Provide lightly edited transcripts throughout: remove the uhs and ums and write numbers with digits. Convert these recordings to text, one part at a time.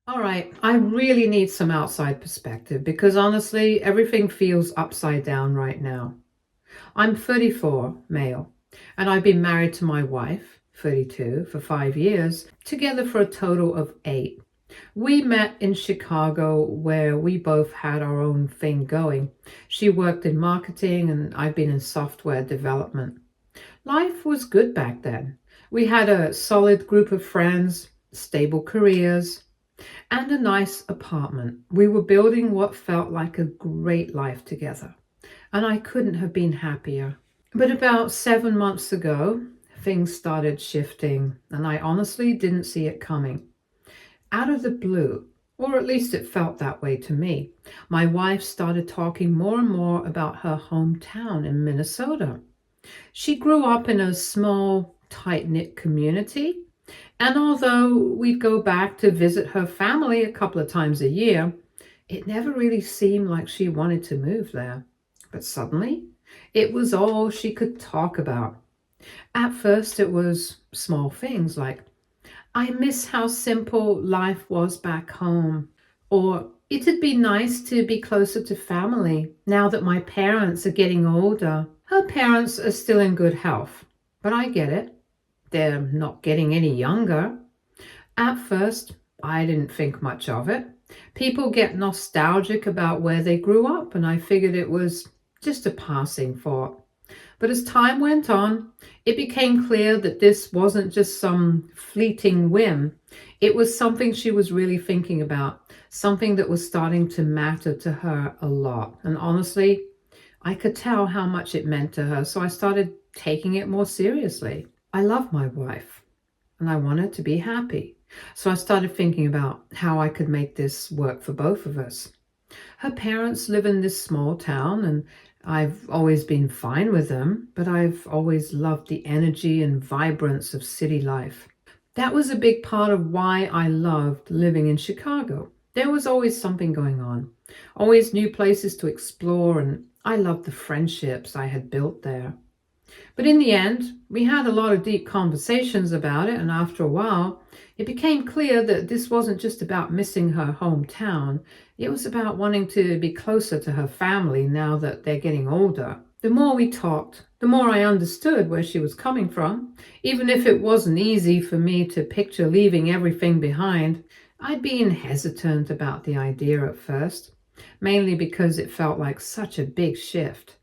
All right, I really need some outside perspective because honestly, everything feels upside down right now. I'm 34, male, and I've been married to my wife, 32, for 5 years, together for a total of 8. We met in Chicago where we both had our own thing going. She worked in marketing and I've been in software development. Life was good back then. We had a solid group of friends, stable careers, and a nice apartment. We were building what felt like a great life together, and I couldn't have been happier. But about 7 months ago, things started shifting, and I honestly didn't see it coming. Out of the blue, or at least it felt that way to me, my wife started talking more and more about her hometown in Minnesota. She grew up in a small, tight knit community, and although we'd go back to visit her family a couple of times a year, it never really seemed like she wanted to move there. But suddenly, it was all she could talk about. At first, it was small things like, I miss how simple life was back home. Or, it'd be nice to be closer to family now that my parents are getting older. Her parents are still in good health, but I get it. They're not getting any younger. At first, I didn't think much of it. People get nostalgic about where they grew up, and I figured it was just a passing thought. But as time went on, it became clear that this wasn't just some fleeting whim. It was something she was really thinking about, something that was starting to matter to her a lot. And honestly, I could tell how much it meant to her, so I started taking it more seriously. I love my wife and I want her to be happy. So I started thinking about how I could make this work for both of us. Her parents live in this small town, and I've always been fine with them, but I've always loved the energy and vibrance of city life. That was a big part of why I loved living in Chicago. There was always something going on, always new places to explore, and I loved the friendships I had built there. But in the end, we had a lot of deep conversations about it, and after a while, it became clear that this wasn't just about missing her hometown, it was about wanting to be closer to her family now that they're getting older. The more we talked, the more I understood where she was coming from. Even if it wasn't easy for me to picture leaving everything behind, I'd been hesitant about the idea at first, mainly because it felt like such a big shift.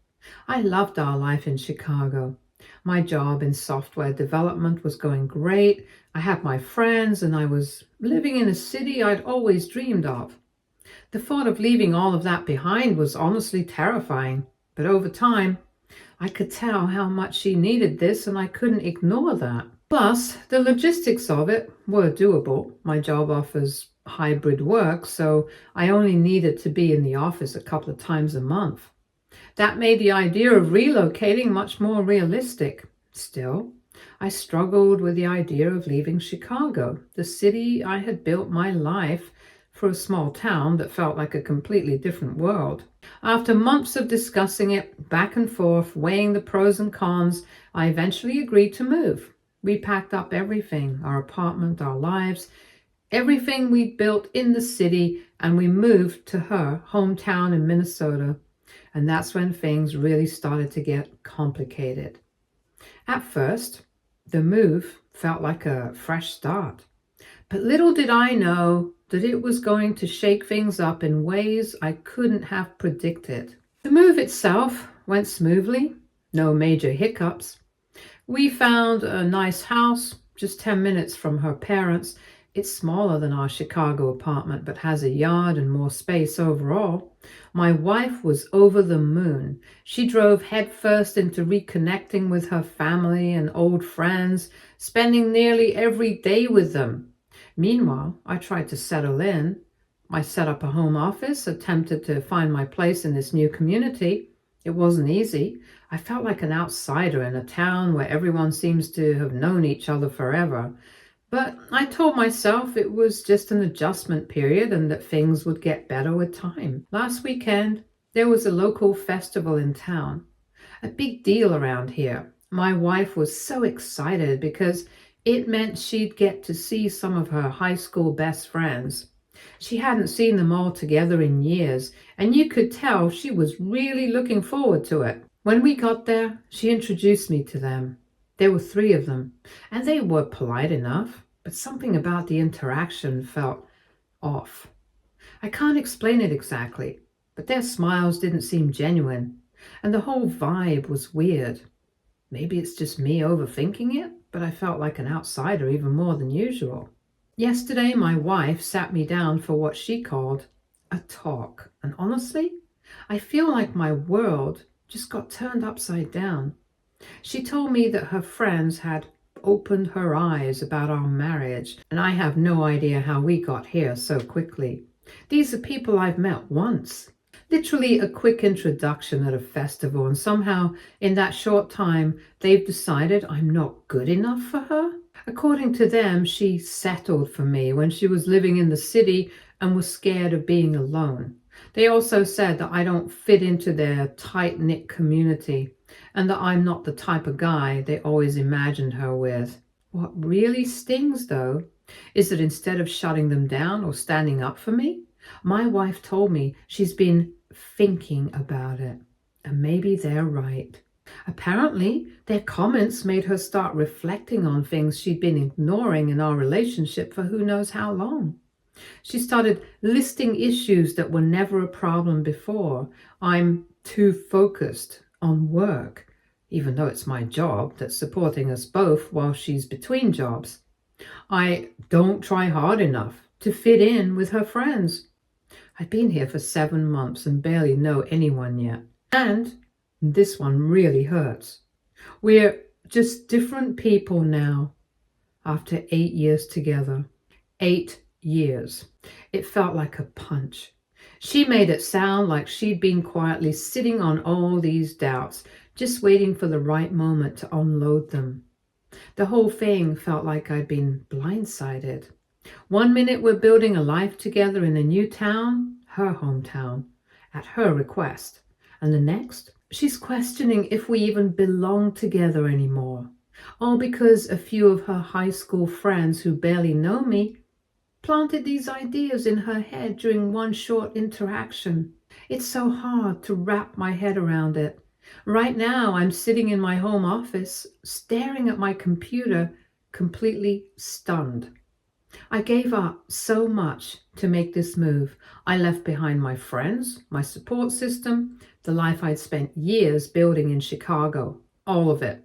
I loved our life in Chicago. My job in software development was going great. I had my friends and I was living in a city I'd always dreamed of. The thought of leaving all of that behind was honestly terrifying, but over time, I could tell how much she needed this and I couldn't ignore that. Plus, the logistics of it were doable. My job offers hybrid work, so I only needed to be in the office a couple of times a month. That made the idea of relocating much more realistic. Still, I struggled with the idea of leaving Chicago, the city I had built my life, for a small town that felt like a completely different world. After months of discussing it back and forth, weighing the pros and cons, I eventually agreed to move. We packed up everything, our apartment, our lives, everything we'd built in the city, and we moved to her hometown in Minnesota. And that's when things really started to get complicated. At first, the move felt like a fresh start. But little did I know that it was going to shake things up in ways I couldn't have predicted. The move itself went smoothly, no major hiccups. We found a nice house just 10 minutes from her parents. It's smaller than our Chicago apartment, but has a yard and more space overall. My wife was over the moon. She drove headfirst into reconnecting with her family and old friends, spending nearly every day with them. Meanwhile, I tried to settle in. I set up a home office, attempted to find my place in this new community. It wasn't easy. I felt like an outsider in a town where everyone seems to have known each other forever. But I told myself it was just an adjustment period and that things would get better with time. Last weekend, there was a local festival in town, a big deal around here. My wife was so excited because it meant she'd get to see some of her high school best friends. She hadn't seen them all together in years, and you could tell she was really looking forward to it. When we got there, she introduced me to them. There were three of them, and they were polite enough, but something about the interaction felt off. I can't explain it exactly, but their smiles didn't seem genuine, and the whole vibe was weird. Maybe it's just me overthinking it, but I felt like an outsider even more than usual. Yesterday, my wife sat me down for what she called a talk, and honestly, I feel like my world just got turned upside down. She told me that her friends had opened her eyes about our marriage, and I have no idea how we got here so quickly. These are people I've met once. Literally a quick introduction at a festival, and somehow in that short time they've decided I'm not good enough for her. According to them, she settled for me when she was living in the city and was scared of being alone. They also said that I don't fit into their tight-knit community and that I'm not the type of guy they always imagined her with. What really stings, though, is that instead of shutting them down or standing up for me, my wife told me she's been thinking about it. And maybe they're right. Apparently, their comments made her start reflecting on things she'd been ignoring in our relationship for who knows how long. She started listing issues that were never a problem before. I'm too focused on work, even though it's my job that's supporting us both while she's between jobs. I don't try hard enough to fit in with her friends. I've been here for 7 months and barely know anyone yet. And this one really hurts. We're just different people now after 8 years together. 8 years. It felt like a punch. She made it sound like she'd been quietly sitting on all these doubts, just waiting for the right moment to unload them. The whole thing felt like I'd been blindsided. One minute we're building a life together in a new town, her hometown, at her request. And the next, she's questioning if we even belong together anymore. All because a few of her high school friends who barely know me planted these ideas in her head during one short interaction. It's so hard to wrap my head around it. Right now, I'm sitting in my home office, staring at my computer, completely stunned. I gave up so much to make this move. I left behind my friends, my support system, the life I'd spent years building in Chicago, all of it,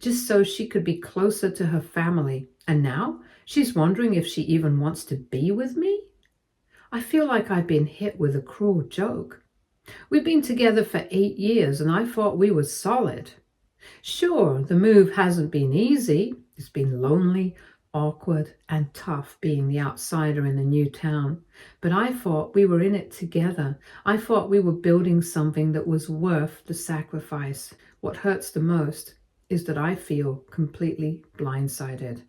just so she could be closer to her family. And now she's wondering if she even wants to be with me? I feel like I've been hit with a cruel joke. We've been together for 8 years and I thought we were solid. Sure, the move hasn't been easy. It's been lonely, awkward, and tough being the outsider in a new town. But I thought we were in it together. I thought we were building something that was worth the sacrifice. What hurts the most is that I feel completely blindsided.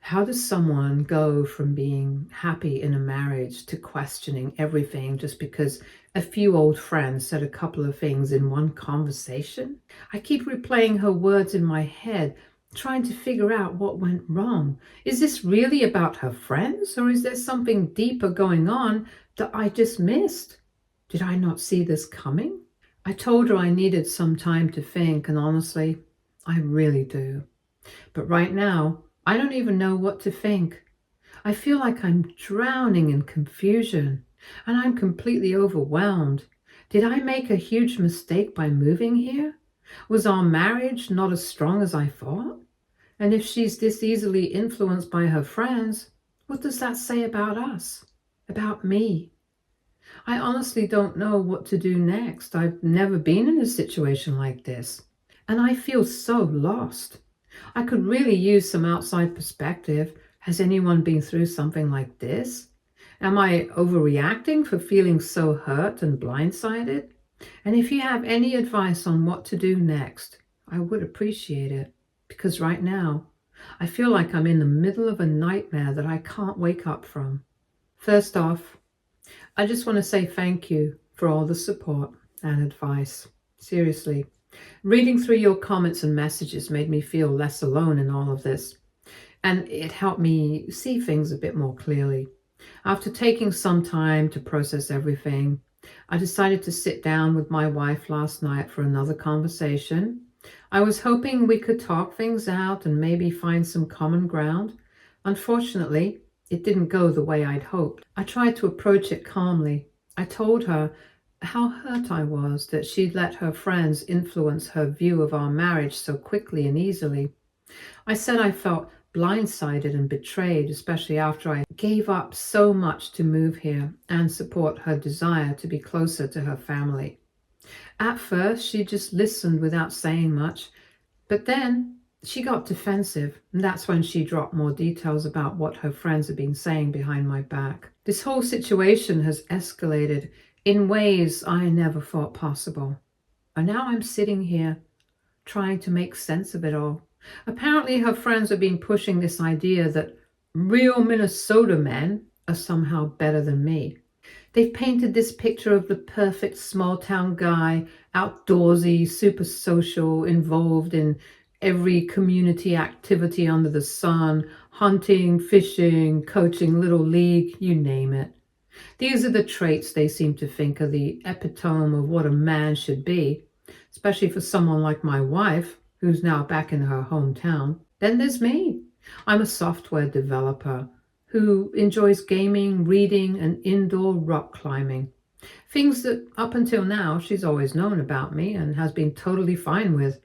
How does someone go from being happy in a marriage to questioning everything just because a few old friends said a couple of things in one conversation? I keep replaying her words in my head, trying to figure out what went wrong. Is this really about her friends, or is there something deeper going on that I just missed? Did I not see this coming? I told her I needed some time to think, and honestly, I really do. But right now, I don't even know what to think. I feel like I'm drowning in confusion, and I'm completely overwhelmed. Did I make a huge mistake by moving here? Was our marriage not as strong as I thought? And if she's this easily influenced by her friends, what does that say about us? About me? I honestly don't know what to do next. I've never been in a situation like this, and I feel so lost. I could really use some outside perspective. Has anyone been through something like this? Am I overreacting for feeling so hurt and blindsided? And if you have any advice on what to do next, I would appreciate it. Because right now, I feel like I'm in the middle of a nightmare that I can't wake up from. First off, I just want to say thank you for all the support and advice. Seriously. Reading through your comments and messages made me feel less alone in all of this, and it helped me see things a bit more clearly. After taking some time to process everything, I decided to sit down with my wife last night for another conversation. I was hoping we could talk things out and maybe find some common ground. Unfortunately, it didn't go the way I'd hoped. I tried to approach it calmly. I told her how hurt I was that she'd let her friends influence her view of our marriage so quickly and easily. I said I felt blindsided and betrayed, especially after I gave up so much to move here and support her desire to be closer to her family. At first, she just listened without saying much, but then she got defensive, and that's when she dropped more details about what her friends had been saying behind my back. This whole situation has escalated in ways I never thought possible. And now I'm sitting here trying to make sense of it all. Apparently, her friends have been pushing this idea that real Minnesota men are somehow better than me. They've painted this picture of the perfect small town guy, outdoorsy, super social, involved in every community activity under the sun, hunting, fishing, coaching little league, you name it. These are the traits they seem to think are the epitome of what a man should be, especially for someone like my wife, who's now back in her hometown. Then there's me. I'm a software developer who enjoys gaming, reading, and indoor rock climbing. Things that up until now she's always known about me and has been totally fine with.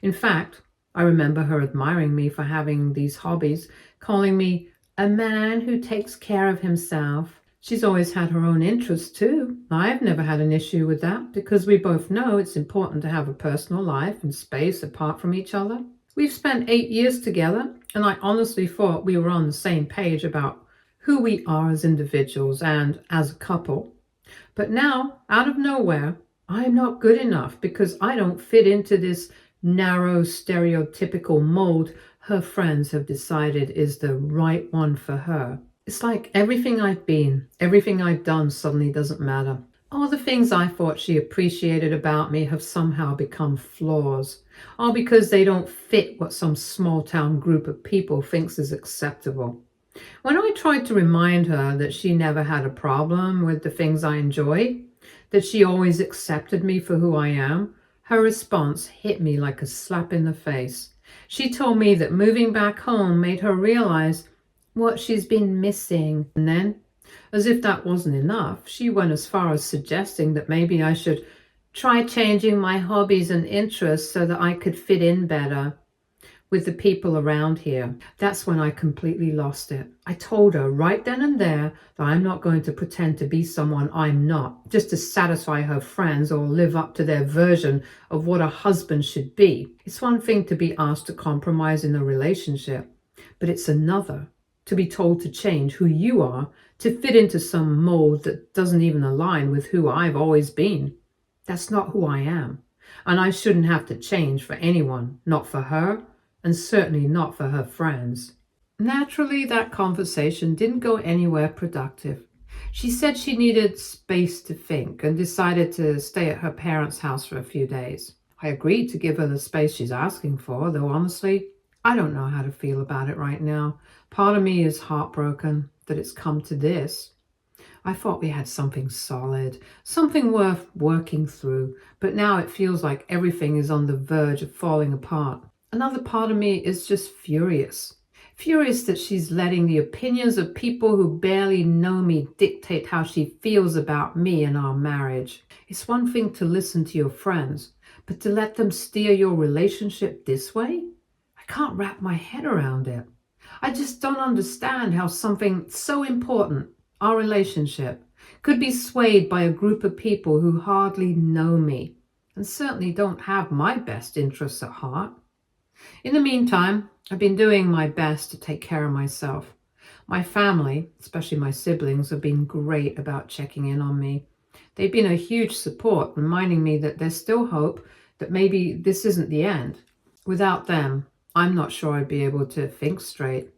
In fact, I remember her admiring me for having these hobbies, calling me a man who takes care of himself. She's always had her own interests too. I've never had an issue with that because we both know it's important to have a personal life and space apart from each other. We've spent 8 years together, and I honestly thought we were on the same page about who we are as individuals and as a couple. But now, out of nowhere, I'm not good enough because I don't fit into this narrow, stereotypical mold her friends have decided is the right one for her. It's like everything I've been, everything I've done suddenly doesn't matter. All the things I thought she appreciated about me have somehow become flaws, all because they don't fit what some small town group of people thinks is acceptable. When I tried to remind her that she never had a problem with the things I enjoy, that she always accepted me for who I am, her response hit me like a slap in the face. She told me that moving back home made her realize what she's been missing. And then, as if that wasn't enough, she went as far as suggesting that maybe I should try changing my hobbies and interests so that I could fit in better with the people around here. That's when I completely lost it. I told her right then and there that I'm not going to pretend to be someone I'm not, just to satisfy her friends or live up to their version of what a husband should be. It's one thing to be asked to compromise in a relationship, but it's another to be told to change who you are to fit into some mold that doesn't even align with who I've always been. That's not who I am, and I shouldn't have to change for anyone, not for her, and certainly not for her friends. Naturally, that conversation didn't go anywhere productive. She said she needed space to think and decided to stay at her parents' house for a few days. I agreed to give her the space she's asking for, though honestly, I don't know how to feel about it right now. Part of me is heartbroken that it's come to this. I thought we had something solid, something worth working through, but now it feels like everything is on the verge of falling apart. Another part of me is just furious. Furious that she's letting the opinions of people who barely know me dictate how she feels about me and our marriage. It's one thing to listen to your friends, but to let them steer your relationship this way? I can't wrap my head around it. I just don't understand how something so important, our relationship, could be swayed by a group of people who hardly know me and certainly don't have my best interests at heart. In the meantime, I've been doing my best to take care of myself. My family, especially my siblings, have been great about checking in on me. They've been a huge support, reminding me that there's still hope, that maybe this isn't the end. Without them, I'm not sure I'd be able to think straight.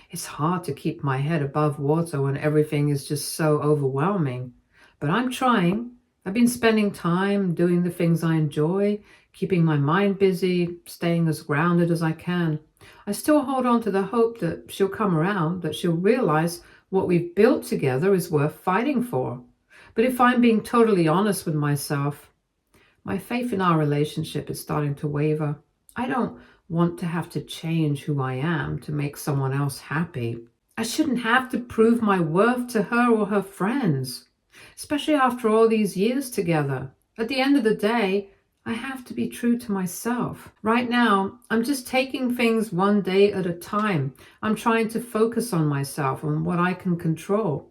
It's hard to keep my head above water when everything is just so overwhelming. But I'm trying. I've been spending time doing the things I enjoy, keeping my mind busy, staying as grounded as I can. I still hold on to the hope that she'll come around, that she'll realize What we've built together is worth fighting for. But if I'm being totally honest with myself, my faith in our relationship is starting to waver. I don't want to have to change who I am to make someone else happy. I shouldn't have to prove my worth to her or her friends, especially after all these years together. At the end of the day, I have to be true to myself. Right now, I'm just taking things one day at a time. I'm trying to focus on myself, on what I can control.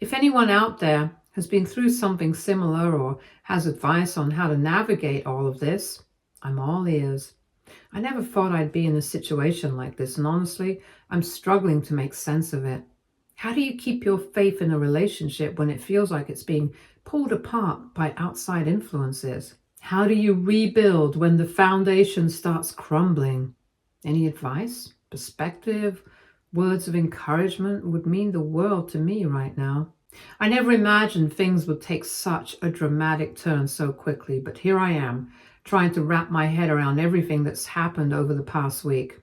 If anyone out there has been through something similar or has advice on how to navigate all of this, I'm all ears. I never thought I'd be in a situation like this, and honestly, I'm struggling to make sense of it. How do you keep your faith in a relationship when it feels like it's being pulled apart by outside influences? How do you rebuild when the foundation starts crumbling? Any advice, perspective, words of encouragement would mean the world to me right now. I never imagined things would take such a dramatic turn so quickly, but here I am, trying to wrap my head around everything that's happened over the past week.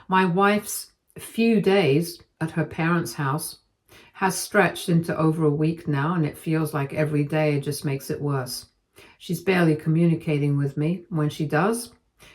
My wife's few days at her parents' house has stretched into over a week now, and it feels like every day just makes it worse. She's barely communicating with me. When she does,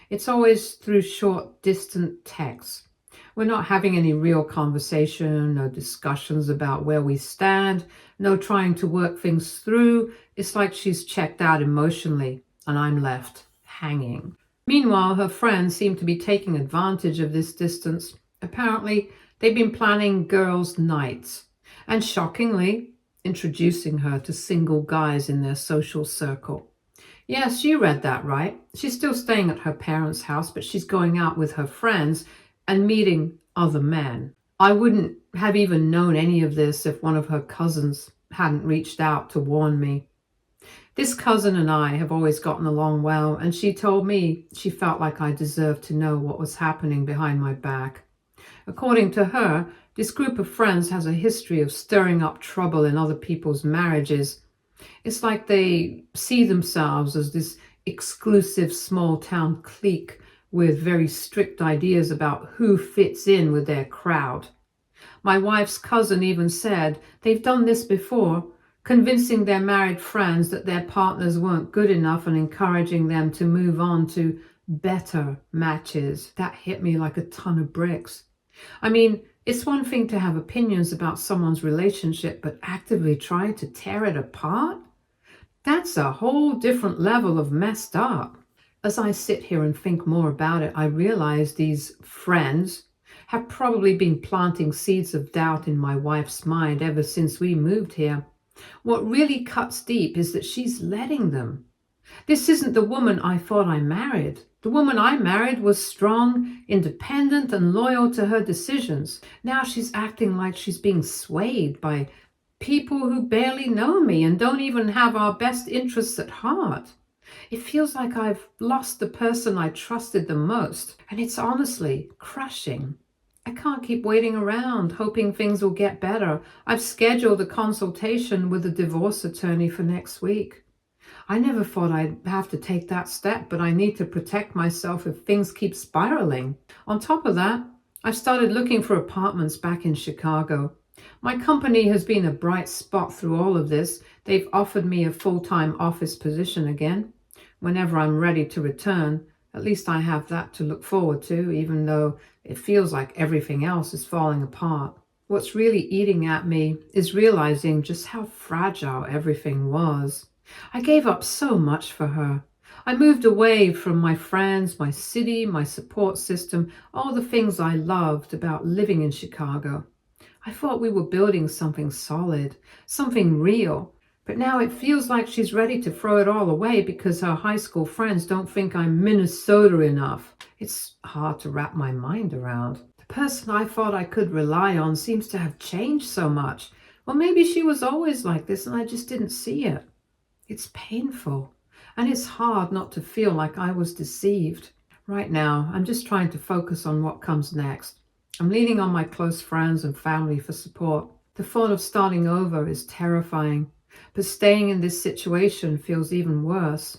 it's always through short, distant texts. We're not having any real conversation, no discussions about where we stand, no trying to work things through. It's like she's checked out emotionally, and I'm left hanging. Meanwhile, her friends seem to be taking advantage of this distance. Apparently, they've been planning girls' nights and, shockingly, introducing her to single guys in their social circle. Yes, you read that right. She's still staying at her parents' house, but she's going out with her friends and meeting other men. I wouldn't have even known any of this if one of her cousins hadn't reached out to warn me. This cousin and I have always gotten along well, and she told me she felt like I deserved to know what was happening behind my back. According to her, this group of friends has a history of stirring up trouble in other people's marriages. It's like they see themselves as this exclusive small town clique with very strict ideas about who fits in with their crowd. My wife's cousin even said they've done this before, convincing their married friends that their partners weren't good enough and encouraging them to move on to better matches. That hit me like a ton of bricks. I mean, it's one thing to have opinions about someone's relationship, but actively trying to tear it apart? That's a whole different level of messed up. As I sit here and think more about it, I realize these friends have probably been planting seeds of doubt in my wife's mind ever since we moved here. What really cuts deep is that she's letting them. This isn't the woman I thought I married. The woman I married was strong, independent, and loyal to her decisions. Now she's acting like she's being swayed by people who barely know me and don't even have our best interests at heart. It feels like I've lost the person I trusted the most, and it's honestly crushing. I can't keep waiting around, hoping things will get better. I've scheduled a consultation with a divorce attorney for next week. I never thought I'd have to take that step, but I need to protect myself if things keep spiraling. On top of that, I've started looking for apartments back in Chicago. My company has been a bright spot through all of this. They've offered me a full-time office position again. Whenever I'm ready to return, at least I have that to look forward to, even though it feels like everything else is falling apart. What's really eating at me is realizing just how fragile everything was. I gave up so much for her. I moved away from my friends, my city, my support system, all the things I loved about living in Chicago. I thought we were building something solid, something real. But now it feels like she's ready to throw it all away because her high school friends don't think I'm Minnesota enough. It's hard to wrap my mind around. The person I thought I could rely on seems to have changed so much. Or maybe she was always like this and I just didn't see it. It's painful, and it's hard not to feel like I was deceived. Right now, I'm just trying to focus on what comes next. I'm leaning on my close friends and family for support. The thought of starting over is terrifying, but staying in this situation feels even worse.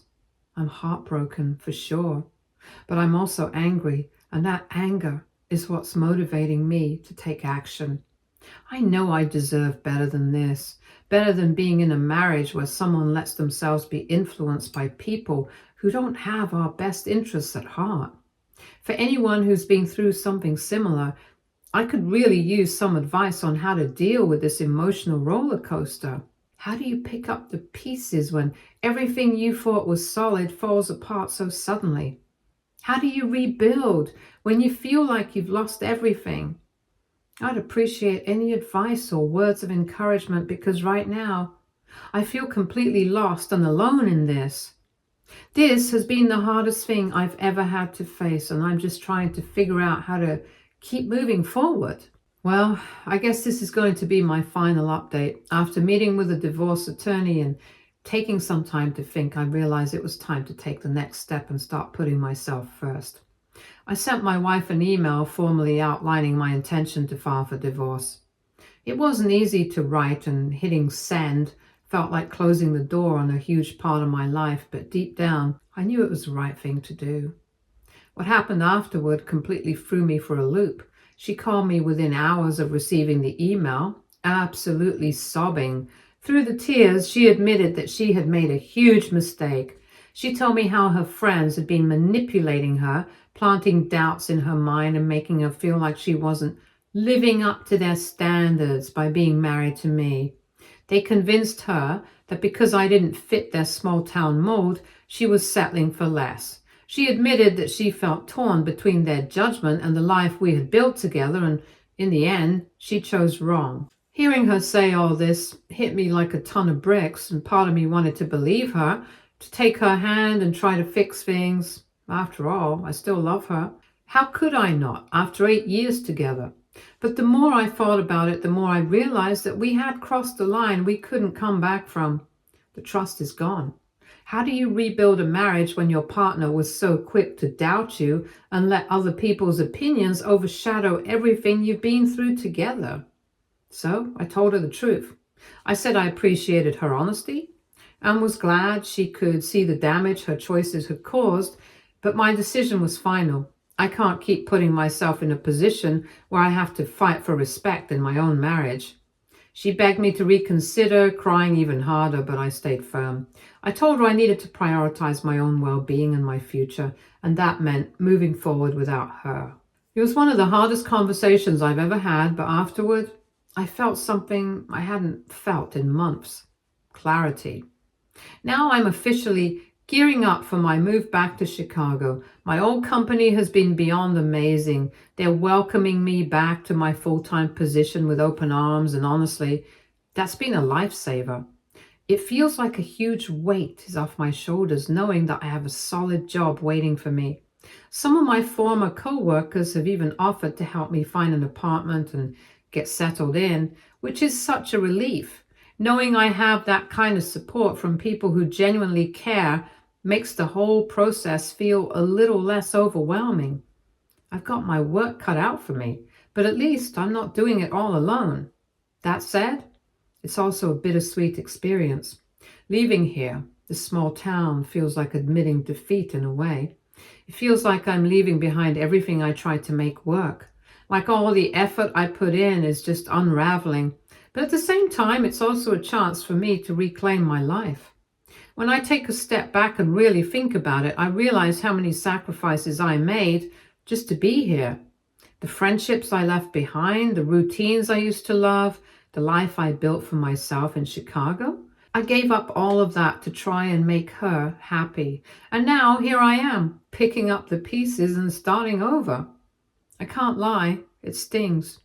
I'm heartbroken for sure, but I'm also angry, and that anger is what's motivating me to take action. I know I deserve better than this, better than being in a marriage where someone lets themselves be influenced by people who don't have our best interests at heart. For anyone who's been through something similar, I could really use some advice on how to deal with this emotional roller coaster. How do you pick up the pieces when everything you thought was solid falls apart so suddenly? How do you rebuild when you feel like you've lost everything? I'd appreciate any advice or words of encouragement because right now I feel completely lost and alone in this. This has been the hardest thing I've ever had to face, and I'm just trying to figure out how to keep moving forward. Well, I guess this is going to be my final update. After meeting with a divorce attorney and taking some time to think, I realized it was time to take the next step and start putting myself first. I sent my wife an email formally outlining my intention to file for divorce. It wasn't easy to write, and hitting send felt like closing the door on a huge part of my life, but deep down, I knew it was the right thing to do. What happened afterward completely threw me for a loop. She called me within hours of receiving the email, absolutely sobbing. Through the tears, she admitted that she had made a huge mistake. She told me how her friends had been manipulating her, planting doubts in her mind and making her feel like she wasn't living up to their standards by being married to me. They convinced her that because I didn't fit their small town mold, she was settling for less. She admitted that she felt torn between their judgment and the life we had built together, and in the end, she chose wrong. Hearing her say all this hit me like a ton of bricks, and part of me wanted to believe her, to take her hand and try to fix things. After all, I still love her. How could I not, after 8 years together? But the more I thought about it, the more I realized that we had crossed the line we couldn't come back from. The trust is gone. How do you rebuild a marriage when your partner was so quick to doubt you and let other people's opinions overshadow everything you've been through together? So I told her the truth. I said I appreciated her honesty and was glad she could see the damage her choices had caused, but my decision was final. I can't keep putting myself in a position where I have to fight for respect in my own marriage. She begged me to reconsider, crying even harder, but I stayed firm. I told her I needed to prioritize my own well-being and my future, and that meant moving forward without her. It was one of the hardest conversations I've ever had, but afterward, I felt something I hadn't felt in months. Clarity. Now I'm officially gearing up for my move back to Chicago. My old company has been beyond amazing. They're welcoming me back to my full-time position with open arms, and honestly, that's been a lifesaver. It feels like a huge weight is off my shoulders, knowing that I have a solid job waiting for me. Some of my former co-workers have even offered to help me find an apartment and get settled in, which is such a relief. Knowing I have that kind of support from people who genuinely care makes the whole process feel a little less overwhelming. I've got my work cut out for me, but at least I'm not doing it all alone. That said, it's also a bittersweet experience. Leaving here, this small town, feels like admitting defeat in a way. It feels like I'm leaving behind everything I tried to make work. Like all the effort I put in is just unraveling. But at the same time, it's also a chance for me to reclaim my life. When I take a step back and really think about it, I realize how many sacrifices I made just to be here. The friendships I left behind, the routines I used to love, the life I built for myself in Chicago. I gave up all of that to try and make her happy. And now here I am, picking up the pieces and starting over. I can't lie, it stings.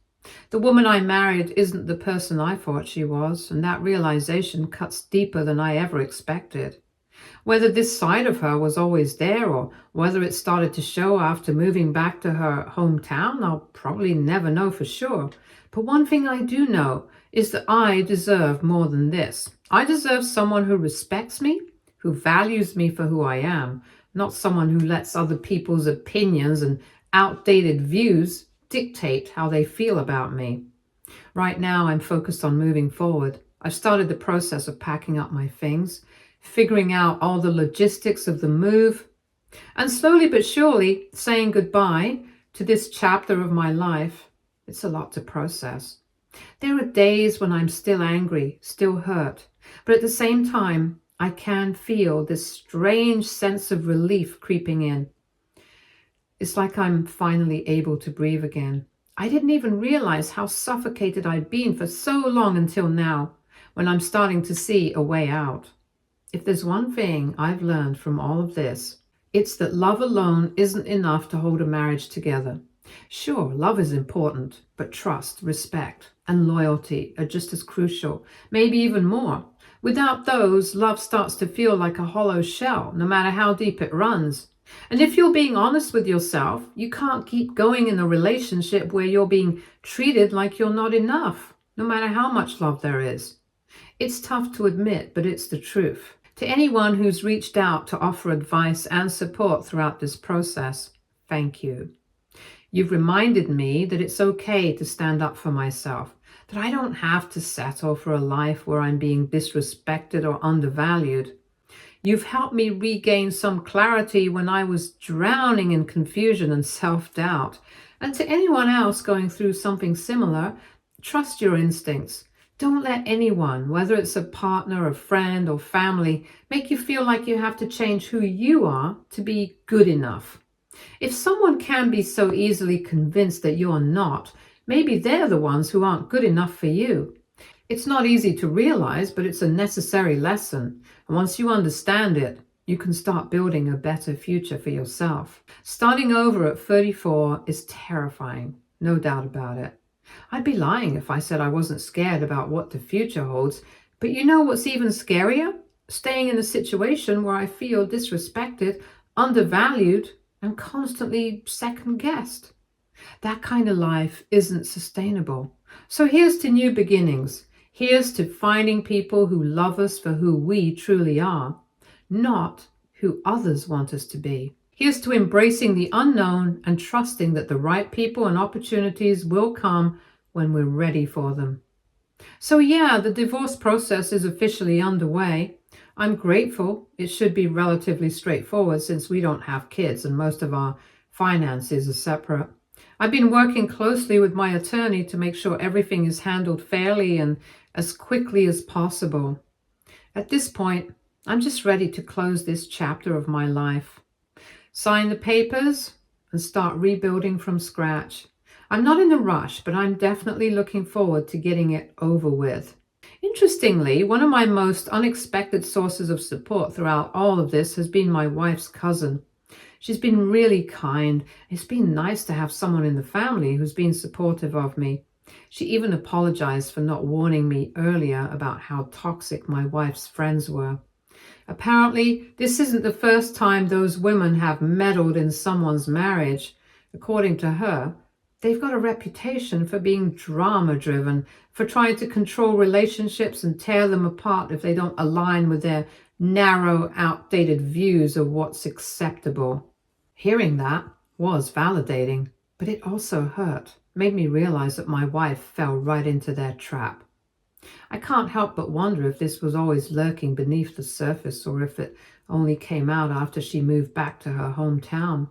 The woman I married isn't the person I thought she was, and that realization cuts deeper than I ever expected. Whether this side of her was always there or whether it started to show after moving back to her hometown, I'll probably never know for sure. But one thing I do know is that I deserve more than this. I deserve someone who respects me, who values me for who I am, not someone who lets other people's opinions and outdated views dictate how they feel about me. Right now, I'm focused on moving forward. I've started the process of packing up my things, figuring out all the logistics of the move, and slowly but surely saying goodbye to this chapter of my life. It's a lot to process. There are days when I'm still angry, still hurt, but at the same time, I can feel this strange sense of relief creeping in. It's like I'm finally able to breathe again. I didn't even realize how suffocated I'd been for so long until now, when I'm starting to see a way out. If there's one thing I've learned from all of this, it's that love alone isn't enough to hold a marriage together. Sure, love is important, but trust, respect, and loyalty are just as crucial, maybe even more. Without those, love starts to feel like a hollow shell, no matter how deep it runs. And if you're being honest with yourself, you can't keep going in a relationship where you're being treated like you're not enough, no matter how much love there is. It's tough to admit, but it's the truth. To anyone who's reached out to offer advice and support throughout this process, thank you. You've reminded me that it's okay to stand up for myself, that I don't have to settle for a life where I'm being disrespected or undervalued. You've helped me regain some clarity when I was drowning in confusion and self-doubt. And to anyone else going through something similar, trust your instincts. Don't let anyone, whether it's a partner, a friend, or family, make you feel like you have to change who you are to be good enough. If someone can be so easily convinced that you're not, maybe they're the ones who aren't good enough for you. It's not easy to realize, but it's a necessary lesson. And once you understand it, you can start building a better future for yourself. Starting over at 34 is terrifying, no doubt about it. I'd be lying if I said I wasn't scared about what the future holds. But you know what's even scarier? Staying in a situation where I feel disrespected, undervalued, and constantly second-guessed. That kind of life isn't sustainable. So here's to new beginnings. Here's to finding people who love us for who we truly are, not who others want us to be. Here's to embracing the unknown and trusting that the right people and opportunities will come when we're ready for them. So yeah, the divorce process is officially underway. I'm grateful. It should be relatively straightforward since we don't have kids and most of our finances are separate. I've been working closely with my attorney to make sure everything is handled fairly and as quickly as possible. At this point, I'm just ready to close this chapter of my life, sign the papers, and start rebuilding from scratch. I'm not in a rush, but I'm definitely looking forward to getting it over with. Interestingly, one of my most unexpected sources of support throughout all of this has been my wife's cousin. She's been really kind. It's been nice to have someone in the family who's been supportive of me. She even apologized for not warning me earlier about how toxic my wife's friends were. Apparently, this isn't the first time those women have meddled in someone's marriage. According to her, they've got a reputation for being drama-driven, for trying to control relationships and tear them apart if they don't align with their narrow, outdated views of what's acceptable. Hearing that was validating, but it also hurt, made me realize that my wife fell right into their trap. I can't help but wonder if this was always lurking beneath the surface or if it only came out after she moved back to her hometown.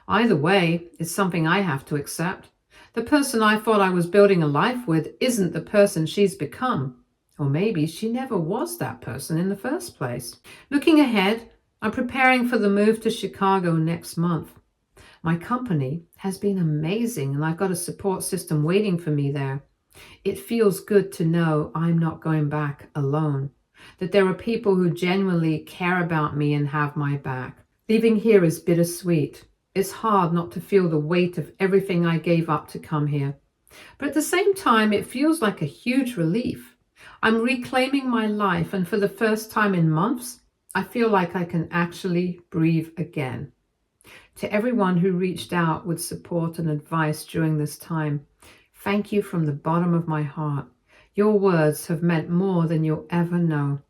Either way, it's something I have to accept. The person I thought I was building a life with isn't the person she's become. Or maybe she never was that person in the first place. Looking ahead, I'm preparing for the move to Chicago next month. My company has been amazing and I've got a support system waiting for me there. It feels good to know I'm not going back alone, that there are people who genuinely care about me and have my back. Leaving here is bittersweet. It's hard not to feel the weight of everything I gave up to come here. But at the same time, it feels like a huge relief. I'm reclaiming my life, and for the first time in months, I feel like I can actually breathe again. To everyone who reached out with support and advice during this time, thank you from the bottom of my heart. Your words have meant more than you'll ever know.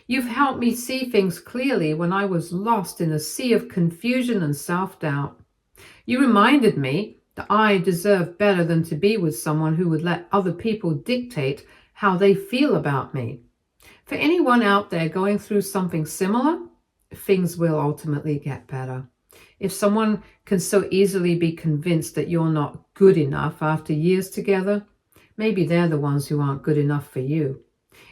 You've helped me see things clearly when I was lost in a sea of confusion and self-doubt. You reminded me that I deserve better than to be with someone who would let other people dictate how they feel about me. For anyone out there going through something similar, things will ultimately get better. If someone can so easily be convinced that you're not good enough after years together, Maybe they're the ones who aren't good enough for you.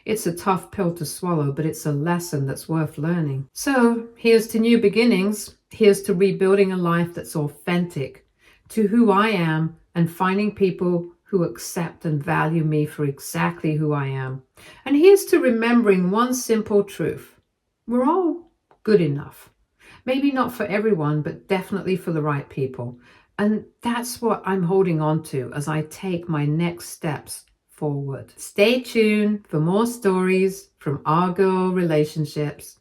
It's a tough pill to swallow, but it's a lesson that's worth learning. So here's to new beginnings. Here's to rebuilding a life that's authentic to who I am and finding people who accept and value me for exactly who I am. And here's to remembering one simple truth. We're all good enough. Maybe not for everyone, but definitely for the right people. And that's what I'm holding on to as I take my next steps forward. Stay tuned for more stories from our girl relationships.